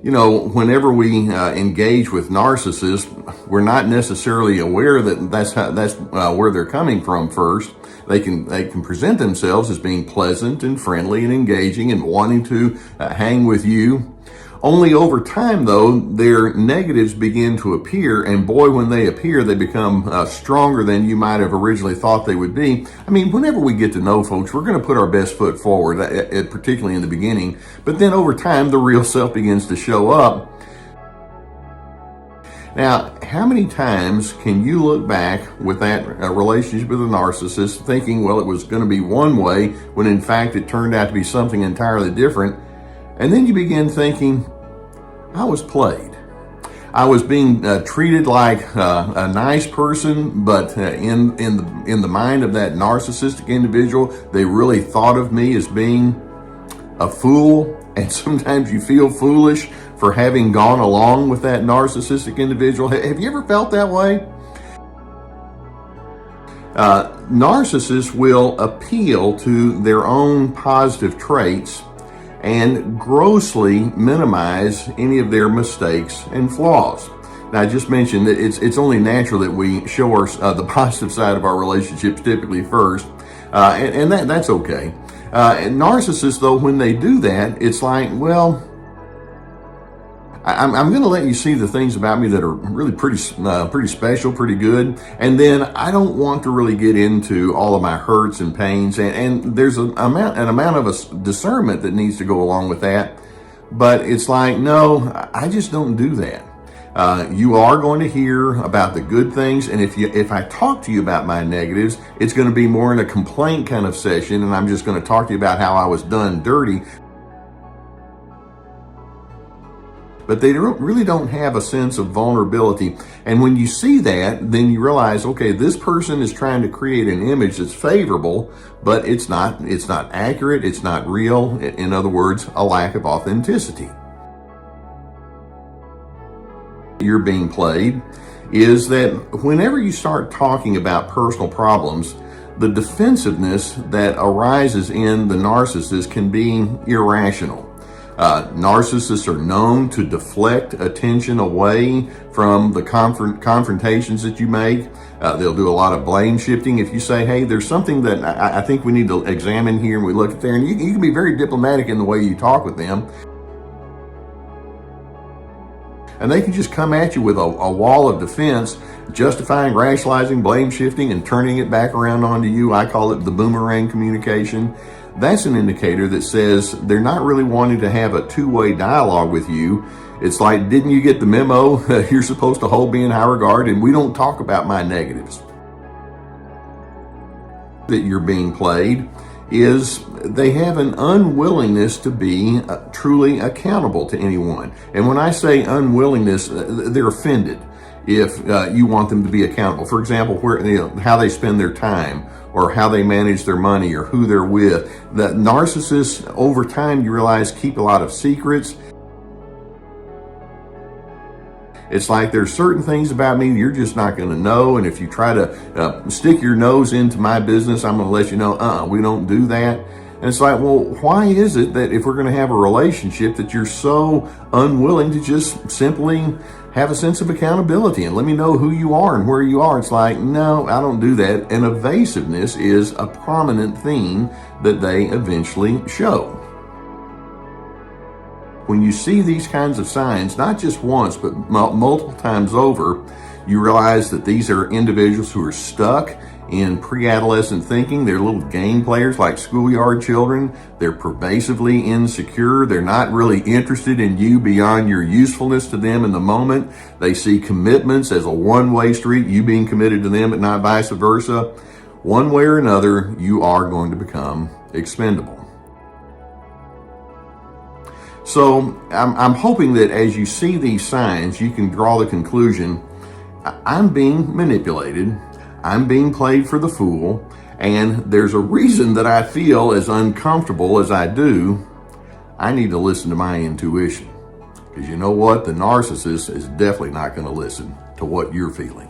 whenever we engage with narcissists, we're not necessarily aware that that's where they're coming from first. They can present themselves as being pleasant and friendly and engaging and wanting to hang with you. Only over time, though, their negatives begin to appear, and boy, when they appear, they become stronger than you might have originally thought they would be. I mean, whenever we get to know folks, we're going to put our best foot forward, particularly in the beginning, but then over time, the real self begins to show up. Now, how many times can you look back with that relationship with a narcissist thinking, well, it was going to be one way, when in fact it turned out to be something entirely different, and then you begin thinking, I was played. I was being treated like a nice person, but in the mind of that narcissistic individual, they really thought of me as being a fool. And sometimes you feel foolish for having gone along with that narcissistic individual. Have you ever felt that way? Narcissists will appeal to their own positive traits and grossly minimize any of their mistakes and flaws. Now, I just mentioned that it's only natural that we show the positive side of our relationships typically first, and that's okay. And narcissists, though, when they do that, it's like, well, I'm going to let you see the things about me that are really pretty special, pretty good, and then I don't want to really get into all of my hurts and pains, and there's an amount of a discernment that needs to go along with that, but it's like, no, I just don't do that. You are going to hear about the good things, and if I talk to you about my negatives, it's going to be more in a complaint kind of session, and I'm just going to talk to you about how I was done dirty. But they really don't have a sense of vulnerability. And when you see that, then you realize, okay, this person is trying to create an image that's favorable, but it's not accurate, it's not real. In other words, a lack of authenticity. You're being played is that whenever you start talking about personal problems, the defensiveness that arises in the narcissist can be irrational. Narcissists are known to deflect attention away from the confrontations that you make. They'll do a lot of blame shifting. If you say, hey, there's something that I think we need to examine here, and we look at there, and you can be very diplomatic in the way you talk with them. And they can just come at you with a wall of defense, justifying, rationalizing, blame shifting, and turning it back around onto you. I call it the boomerang communication. That's an indicator that says they're not really wanting to have a two-way dialogue with you. It's like, didn't you get the memo? You're supposed to hold me in high regard, and we don't talk about my negatives. That you're being played is they have an unwillingness to be truly accountable to anyone. And when I say unwillingness, they're offended if you want them to be accountable. For example, how they spend their time, or how they manage their money, or who they're with. The narcissists, over time, you realize, keep a lot of secrets. It's like there's certain things about me you're just not going to know, and if you try to stick your nose into my business, I'm going to let you know, we don't do that. And it's like, well, why is it that if we're going to have a relationship that you're so unwilling to just simply have a sense of accountability and let me know who you are and where you are? It's like, no, I don't do that. And evasiveness is a prominent theme that they eventually show. When you see these kinds of signs, not just once, but multiple times over, you realize that these are individuals who are stuck in pre-adolescent thinking. They're little game players like schoolyard children. They're pervasively insecure. They're not really interested in you beyond your usefulness to them in the moment. They see commitments as a one-way street, you being committed to them, but not vice versa. One way or another, you are going to become expendable. So I'm hoping that as you see these signs, you can draw the conclusion, I'm being manipulated, I'm being played for the fool, and there's a reason that I feel as uncomfortable as I do. I need to listen to my intuition. Because you know what? The narcissist is definitely not going to listen to what you're feeling.